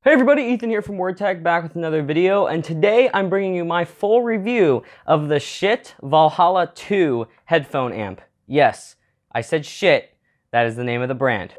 Hey everybody, Ethan here from WordTech, back with another video, and today I'm bringing you my full review of the Schiit Valhalla 2 headphone amp. Yes, I said Schiit, that is the name of the brand.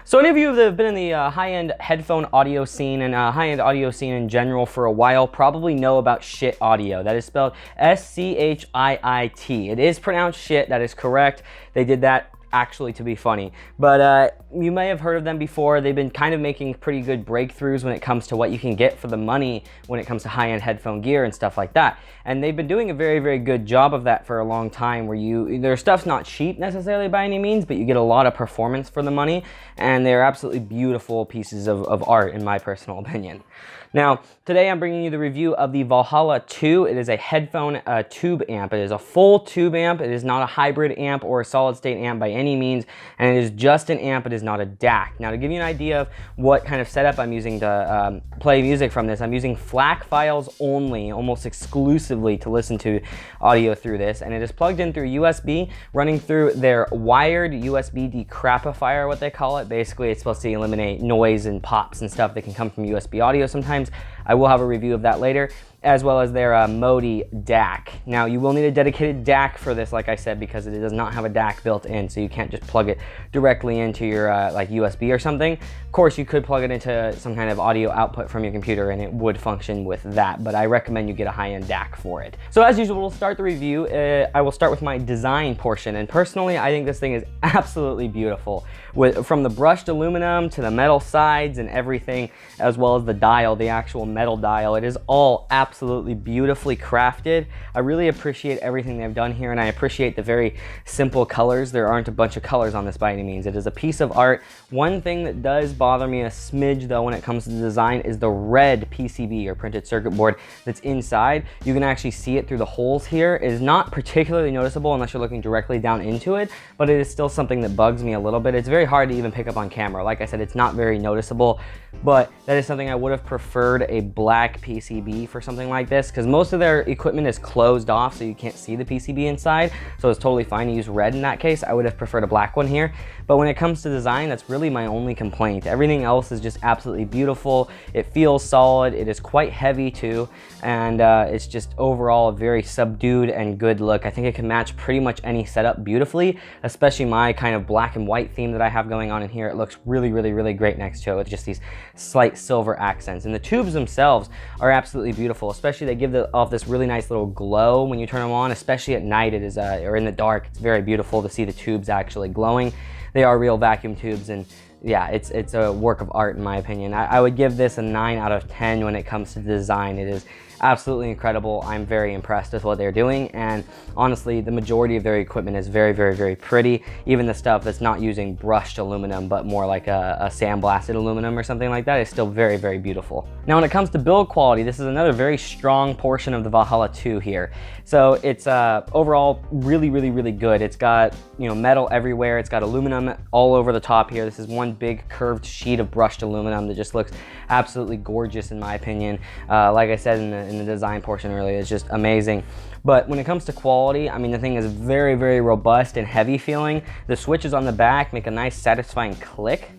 So any of you that have been in the high-end headphone audio scene and high-end audio scene in general for a while probably know about Schiit Audio. That is spelled S-C-H-I-I-T. It is pronounced Schiit, that is correct. They did that actually to be funny. But you may have heard of them before. They've been kind of making pretty good breakthroughs when it comes to what you can get for the money when it comes to high-end headphone gear and stuff like that. And they've been doing a very, very good job of that for a long time, where their stuff's not cheap necessarily by any means, but you get a lot of performance for the money, and they're absolutely beautiful pieces of art in my personal opinion. Now, today I'm bringing you the review of the Valhalla 2. It is a headphone tube amp. It is a full tube amp. It is not a hybrid amp or a solid state amp by any means, and it is just an amp. It is not a DAC. Now, to give you an idea of what kind of setup I'm using to play music from this, I'm using FLAC files only, almost exclusively to listen to audio through this, and it is plugged in through USB, running through their wired USB decrapifier, what they call it. Basically, it's supposed to eliminate noise and pops and stuff that can come from USB audio sometimes. I will have a review of that later, as well as their Modi DAC. Now, you will need a dedicated DAC for this, like I said, because it does not have a DAC built in, so you can't just plug it directly into your like USB or something. Of course, you could plug it into some kind of audio output from your computer and it would function with that, but I recommend you get a high-end DAC for it. So as usual, we'll start the review. I will start with my design portion, and personally, I think this thing is absolutely beautiful. From the brushed aluminum to the metal sides and everything, as well as the dial, the actual metal dial, it is all absolutely beautifully crafted. I really appreciate everything they've done here, and I appreciate the very simple colors. There aren't a bunch of colors on this by any means. It is a piece of art. One thing that does bother me a smidge though when it comes to the design is the red PCB or printed circuit board that's inside. You can actually see it through the holes here. It is not particularly noticeable unless you're looking directly down into it, but it is still something that bugs me a little bit. It's very hard to even pick up on camera. Like I said, it's not very noticeable, but that is something I would have preferred a black PCB for something like this, because most of their equipment is closed off so you can't see the PCB inside, so it's totally fine to use red in that case. I would have preferred a black one here, but when it comes to design, that's really my only complaint. Everything else is just absolutely beautiful. It feels solid. It is quite heavy too, and it's just overall a very subdued and good look. I think it can match pretty much any setup beautifully, especially my kind of black and white theme that I have going on in here. It looks really, really, really great next to it with just these slight silver accents, and the tubes themselves are absolutely beautiful. Especially they give off this really nice little glow when you turn them on, especially at night. It is or in the dark, it's very beautiful to see the tubes actually glowing. They are real vacuum tubes, and yeah, it's a work of art in my opinion. I would give this a 9 out of 10 when it comes to design. It is absolutely incredible. I'm very impressed with what they're doing, and honestly, the majority of their equipment is very, very, very pretty. Even the stuff that's not using brushed aluminum, but more like a sandblasted aluminum or something like that, is still very, very beautiful. Now, when it comes to build quality, this is another very strong portion of the Valhalla 2 here. So it's overall really, really, really good. It's got, metal everywhere. It's got aluminum all over the top here. This is one big curved sheet of brushed aluminum that just looks absolutely gorgeous in my opinion. Like I said in the design portion earlier, it's just amazing. But when it comes to quality, I mean, the thing is very, very robust and heavy feeling. The switches on the back make a nice satisfying click.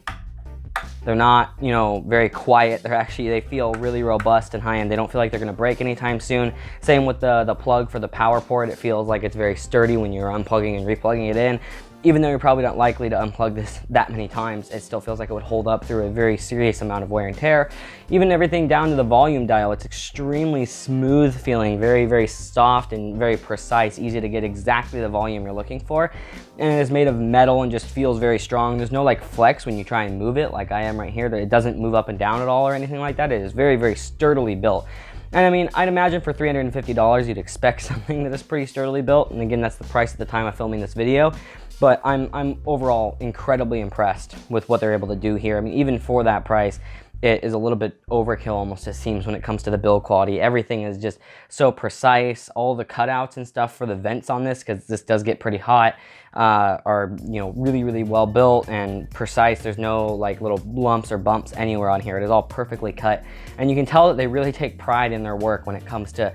They're not, very quiet. They feel really robust and high-end. They don't feel like they're gonna break anytime soon. Same with the plug for the power port. It feels like it's very sturdy when you're unplugging and replugging it in. Even though you're probably not likely to unplug this that many times, it still feels like it would hold up through a very serious amount of wear and tear. Even everything down to the volume dial, it's extremely smooth feeling, very, very soft and very precise, easy to get exactly the volume you're looking for. And it is made of metal and just feels very strong. There's no like flex when you try and move it like I am right here, that it doesn't move up and down at all or anything like that. It is very, very sturdily built. And I mean, I'd imagine for $350, you'd expect something that is pretty sturdily built. And again, that's the price at the time of filming this video. But I'm overall incredibly impressed with what they're able to do here. I mean, even for that price, it is a little bit overkill almost, it seems, when it comes to the build quality. Everything is just so precise. All the cutouts and stuff for the vents on this, because this does get pretty hot, are, you know, really, really well built and precise. There's no like little lumps or bumps anywhere on here. It is all perfectly cut. And you can tell that they really take pride in their work when it comes to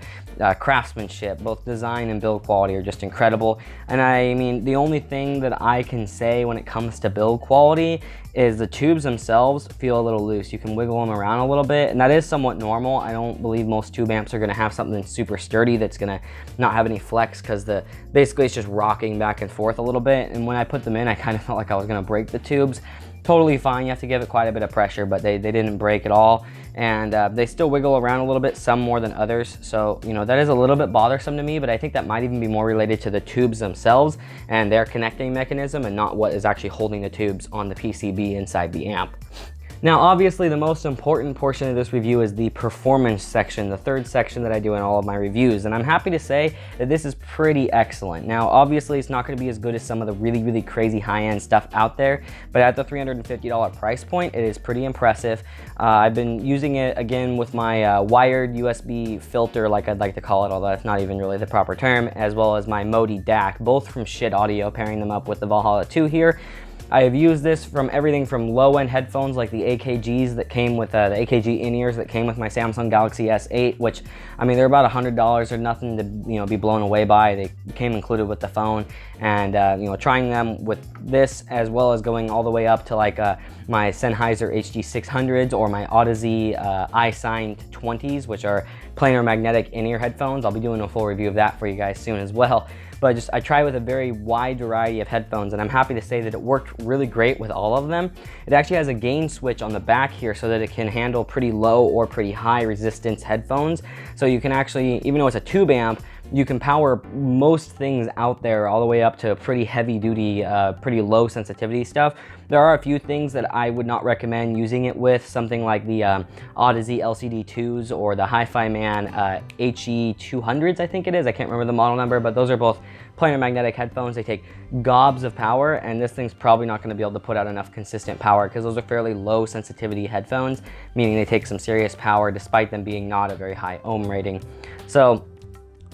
craftsmanship. Both design and build quality are just incredible. And I mean, the only thing that I can say when it comes to build quality is the tubes themselves feel a little loose. You can wiggle them around a little bit, and that is somewhat normal. I don't believe most tube amps are gonna have something super sturdy that's gonna not have any flex, because basically it's just rocking back and forth a little bit. And when I put them in, I kind of felt like I was gonna break the tubes. Totally fine, you have to give it quite a bit of pressure, but they didn't break at all. And they still wiggle around a little bit, some more than others. So, you know, that is a little bit bothersome to me, but I think that might even be more related to the tubes themselves and their connecting mechanism, and not what is actually holding the tubes on the PCB inside the amp. Now, obviously, the most important portion of this review is the performance section, the third section that I do in all of my reviews. And I'm happy to say that this is pretty excellent. Now, obviously, it's not going to be as good as some of the really, really crazy high-end stuff out there, but at the $350 price point, it is pretty impressive. I've been using it, again, with my wired USB filter, like I'd like to call it, although that's not even really the proper term, as well as my Modi DAC, both from Schiit Audio, pairing them up with the Valhalla 2 here. I have used this from everything from low-end headphones like the AKGs that came with the AKG in-ears that came with my Samsung Galaxy S8, which, I mean, they're about $100 or nothing to, you know, be blown away by. They came included with the phone, and you know, trying them with this, as well as going all the way up to like my Sennheiser HD600s or my Audeze iSign 20s, which are planar magnetic in-ear headphones. I'll be doing a full review of that for you guys soon as well. But I tried with a very wide variety of headphones, and I'm happy to say that it worked really great with all of them. It actually has a gain switch on the back here so that it can handle pretty low or pretty high resistance headphones. So you can actually, even though it's a tube amp, you can power most things out there all the way up to pretty heavy duty, pretty low sensitivity stuff. There are a few things that I would not recommend using it with, something like the Audeze LCD2s or the Hi-Fi Man HE200s, I think it is. I can't remember the model number, but those are both planar magnetic headphones. They take gobs of power, and this thing's probably not going to be able to put out enough consistent power, because those are fairly low sensitivity headphones, meaning they take some serious power despite them being not a very high ohm rating. So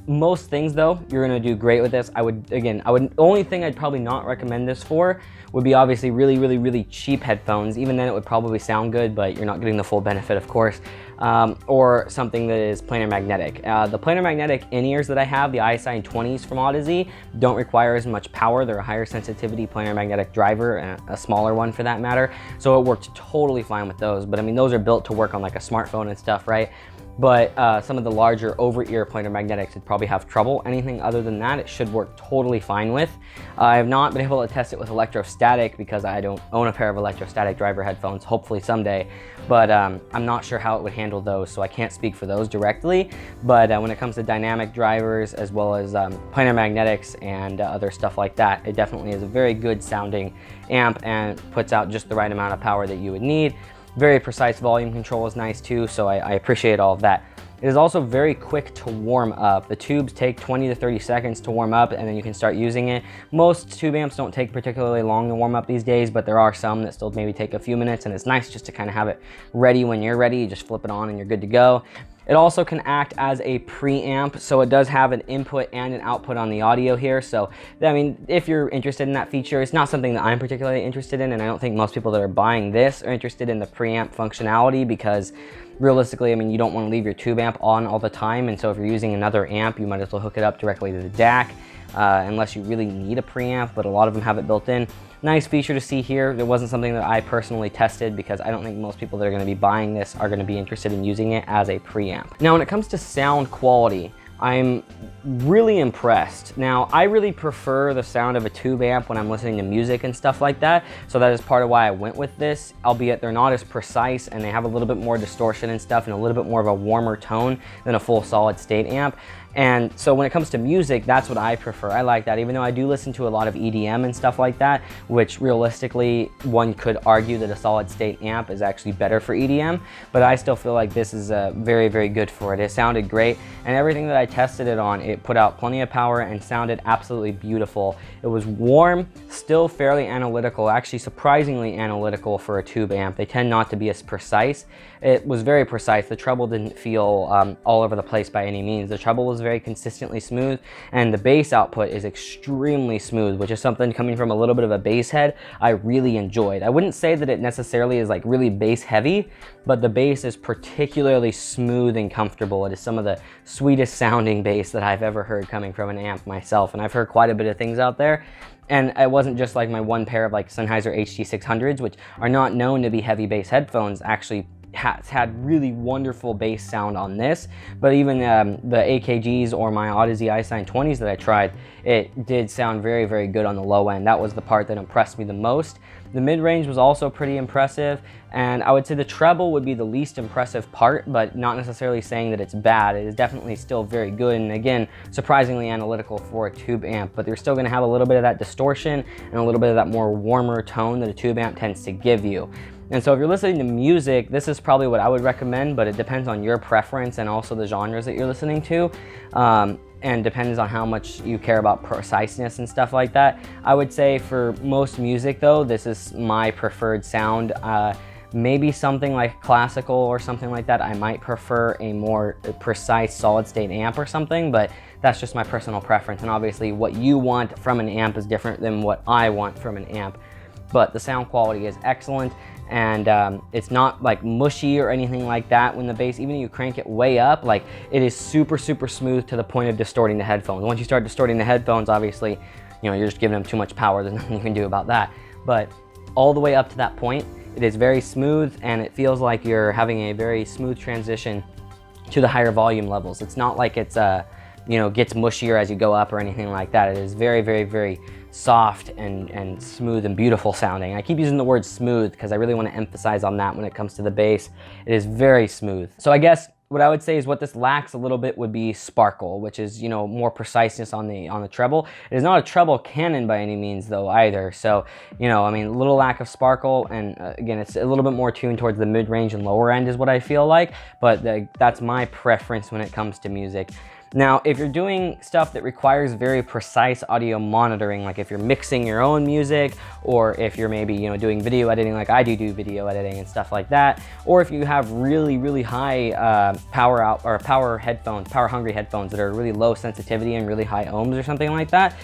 most things though, you're gonna do great with this. Only thing I'd probably not recommend this for would be obviously really, really, really cheap headphones. Even then it would probably sound good, but you're not getting the full benefit, of course. Or something that is planar magnetic. The planar magnetic in-ears that I have, the iSign 20s from Audeze, don't require as much power. They're a higher sensitivity planar magnetic driver, and a smaller one for that matter. So it worked totally fine with those. But I mean, those are built to work on like a smartphone and stuff, right? But some of the larger over-ear planar magnetics would probably have trouble. Anything other than that, it should work totally fine with. I have not been able to test it with electrostatic because I don't own a pair of electrostatic driver headphones, hopefully someday. But I'm not sure how it would handle those, so I can't speak for those directly. But when it comes to dynamic drivers, as well as planar magnetics and other stuff like that, it definitely is a very good sounding amp and puts out just the right amount of power that you would need. Very precise volume control is nice too, so I appreciate all of that. It is also very quick to warm up. The tubes take 20 to 30 seconds to warm up, and then you can start using it. Most tube amps don't take particularly long to warm up these days, but there are some that still maybe take a few minutes, and it's nice just to kind of have it ready when you're ready. You just flip it on and you're good to go. It also can act as a preamp, so it does have an input and an output on the audio here. So, I mean, if you're interested in that feature, it's not something that I'm particularly interested in, and I don't think most people that are buying this are interested in the preamp functionality, because realistically, I mean, you don't want to leave your tube amp on all the time, and so if you're using another amp, you might as well hook it up directly to the DAC, unless you really need a preamp, but a lot of them have it built in. Nice feature to see here. It wasn't something that I personally tested, because I don't think most people that are going to be buying this are going to be interested in using it as a preamp. Now, when it comes to sound quality, I'm really impressed. Now, I really prefer the sound of a tube amp when I'm listening to music and stuff like that, so that is part of why I went with this, albeit they're not as precise and they have a little bit more distortion and stuff and a little bit more of a warmer tone than a full solid state amp. And so when it comes to music, that's what I prefer. I like that, even though I do listen to a lot of EDM and stuff like that, which realistically, one could argue that a solid state amp is actually better for EDM, but I still feel like this is very, very good for it. It sounded great, and everything that I tested it on, it put out plenty of power and sounded absolutely beautiful. It was warm, still fairly analytical, actually surprisingly analytical for a tube amp. They tend not to be as precise. It was very precise. The treble didn't feel all over the place by any means. The treble was very consistently smooth, and the bass output is extremely smooth, which is something coming from a little bit of a bass head I really enjoyed. I wouldn't say that it necessarily is like really bass heavy, but the bass is particularly smooth and comfortable. It is some of the sweetest sounding bass that I've ever heard coming from an amp myself, and I've heard quite a bit of things out there. And it wasn't just like my one pair of like Sennheiser HD600s, which are not known to be heavy bass headphones, actually has had really wonderful bass sound on this, but even the AKGs or my Odyssey iSign 20s that I tried, it did sound very, very good on the low end. That was the part that impressed me the most. The mid-range was also pretty impressive, and I would say the treble would be the least impressive part, but not necessarily saying that it's bad. It is definitely still very good, and again, surprisingly analytical for a tube amp, but you're still gonna have a little bit of that distortion and a little bit of that more warmer tone that a tube amp tends to give you. And so if you're listening to music, this is probably what I would recommend, but it depends on your preference and also the genres that you're listening to. And depends on how much you care about preciseness and stuff like that. I would say for most music though, this is my preferred sound. Maybe something like classical or something like that, I might prefer a more precise solid state amp or something, but that's just my personal preference. And obviously what you want from an amp is different than what I want from an amp. But the sound quality is excellent, and it's not like mushy or anything like that when the bass, even if you crank it way up, like it is super, super smooth to the point of distorting the headphones. Once you start distorting the headphones, obviously, you know, you're just giving them too much power. There's nothing you can do about that. But all the way up to that point, it is very smooth, and it feels like you're having a very smooth transition to the higher volume levels. It's not like it's, you know, gets mushier as you go up or anything like that. It is very, very, very soft and smooth and beautiful sounding. I keep using the word smooth because I really want to emphasize on that when it comes to the bass. It is very smooth. So I guess what I would say is what this lacks a little bit would be sparkle, which is, you know, more preciseness on the treble. It is not a treble cannon by any means though either. So, you know, I mean, a little lack of sparkle, and again, it's a little bit more tuned towards the mid-range and lower end is what I feel like, but that's my preference when it comes to music. Now, if you're doing stuff that requires very precise audio monitoring, like if you're mixing your own music, or if you're maybe, you know, doing video editing like I do video editing and stuff like that, or if you have really, really high power hungry headphones that are really low sensitivity and really high ohms or something like that,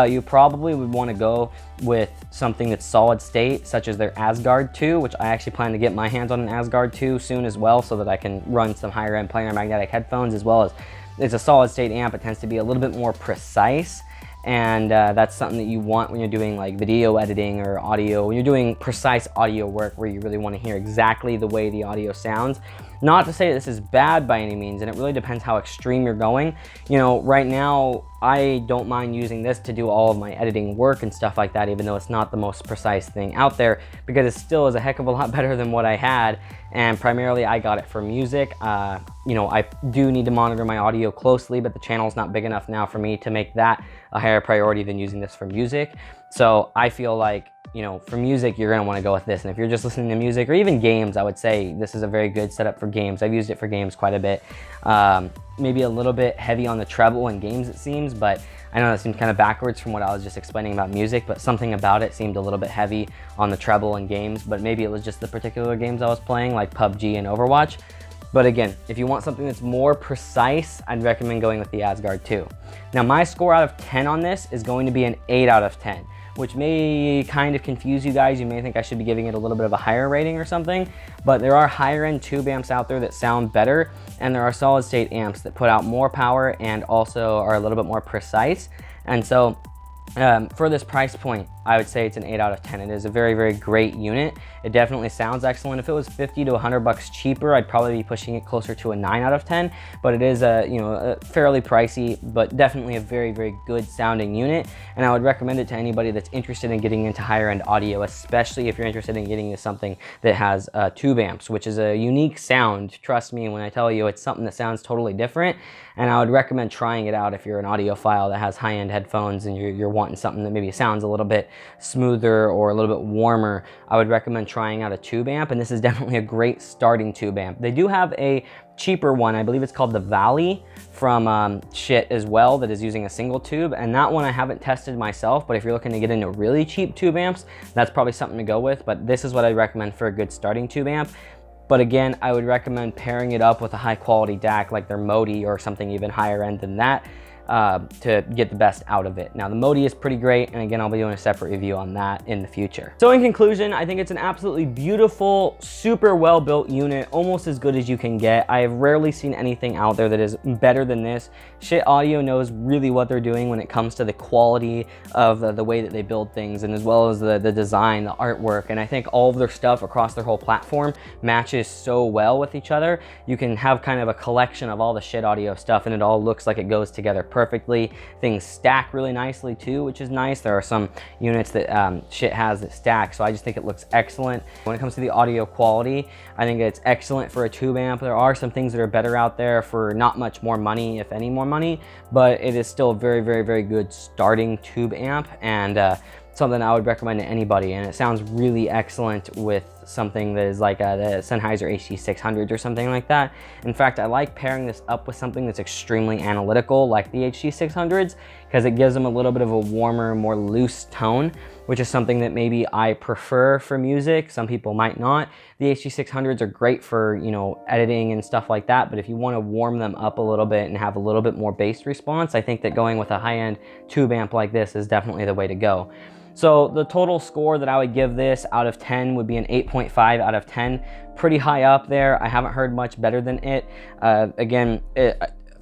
you probably would want to go with something that's solid state, such as their Asgard 2, which I actually plan to get my hands on an Asgard 2 soon as well, so that I can run some higher end planar magnetic headphones, as well as it's a solid state amp. It tends to be a little bit more precise, and that's something that you want when you're doing like video editing or audio, when you're doing precise audio work where you really want to hear exactly the way the audio sounds. Not to say this is bad by any means, and it really depends how extreme you're going. You know, right now, I don't mind using this to do all of my editing work and stuff like that, even though it's not the most precise thing out there, because it still is a heck of a lot better than what I had, and primarily I got it for music. You know, I do need to monitor my audio closely, but the channel's not big enough now for me to make that a higher priority than using this for music. So I feel like, you know, for music, you're gonna wanna go with this. And if you're just listening to music or even games, I would say this is a very good setup for games. I've used it for games quite a bit. Maybe a little bit heavy on the treble in games, it seems, but I know that seems kind of backwards from what I was just explaining about music, but something about it seemed a little bit heavy on the treble in games, but maybe it was just the particular games I was playing, like PUBG and Overwatch. But again, if you want something that's more precise, I'd recommend going with the Asgard 2. Now, my score out of 10 on this is going to be an 8 out of 10. Which may kind of confuse you guys. You may think I should be giving it a little bit of a higher rating or something, but there are higher end tube amps out there that sound better, and there are solid state amps that put out more power and also are a little bit more precise. And so For this price point, I would say it's an 8 out of 10. It is a very, very great unit. It definitely sounds excellent. If it was 50 to 100 bucks cheaper, I'd probably be pushing it closer to a 9 out of 10, but it is a fairly pricey, but definitely a very, very good sounding unit. And I would recommend it to anybody that's interested in getting into higher end audio, especially if you're interested in getting into something that has tube amps, which is a unique sound. Trust me when I tell you, it's something that sounds totally different. And I would recommend trying it out if you're an audiophile that has high-end headphones and you're wanting something that maybe sounds a little bit smoother or a little bit warmer. I would recommend trying out a tube amp, and this is definitely a great starting tube amp. They do have a cheaper one, I believe it's called the Valley from Schiit as well, that is using a single tube, and that one I haven't tested myself, but if you're looking to get into really cheap tube amps, that's probably something to go with. But this is what I recommend for a good starting tube amp. But again, I would recommend pairing it up with a high quality DAC like their Modi or something even higher end than that to get the best out of it. Now the Modi is pretty great, and again, I'll be doing a separate review on that in the future. So in conclusion, I think it's an absolutely beautiful, super well built unit, almost as good as you can get. I have rarely seen anything out there that is better than this. Schiit Audio knows really what they're doing when it comes to the quality of the way that they build things, and as well as the design, the artwork, and I think all of their stuff across their whole platform matches so well with each other. You can have kind of a collection of all the Schiit Audio stuff, and it all looks like it goes together perfectly. Things stack really nicely too, which is nice. There are some units that Schiit has that stack, so I just think it looks excellent. When it comes to the audio quality, I think it's excellent for a tube amp. There are some things that are better out there for not much more money, if any more money, but it is still a very, very, very good starting tube amp, and something I would recommend to anybody. And it sounds really excellent with something that is like the Sennheiser HD600s or something like that. In fact, I like pairing this up with something that's extremely analytical like the HD600s, because it gives them a little bit of a warmer, more loose tone, which is something that maybe I prefer for music. Some people might not. The HD600s are great for, editing and stuff like that, but if you want to warm them up a little bit and have a little bit more bass response, I think that going with a high-end tube amp like this is definitely the way to go. So the total score that I would give this out of 10 would be an 8.5 out of 10. Pretty high up there. I haven't heard much better than it. Again,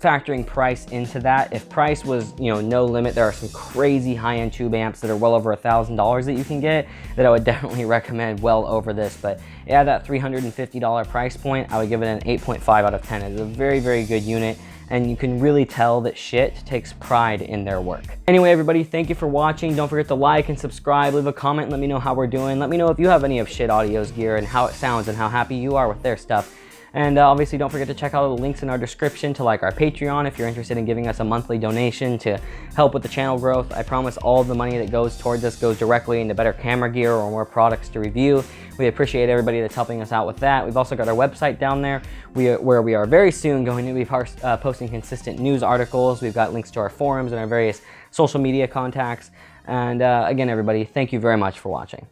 factoring price into that, if price was no limit, there are some crazy high-end tube amps that are well over $1,000 that you can get that I would definitely recommend well over this. But yeah, that $350 price point, I would give it an 8.5 out of 10. It is a very, very good unit, and you can really tell that Schiit takes pride in their work. Anyway, everybody, thank you for watching. Don't forget to like and subscribe, leave a comment, and let me know how we're doing. Let me know if you have any of Schiit Audio's gear and how it sounds and how happy you are with their stuff. And obviously, don't forget to check out all the links in our description to like our Patreon if you're interested in giving us a monthly donation to help with the channel growth. I promise all the money that goes towards this goes directly into better camera gear or more products to review. We appreciate everybody that's helping us out with that. We've also got our website down there where we are very soon going to be posting consistent news articles. We've got links to our forums and our various social media contacts. And again, everybody, thank you very much for watching.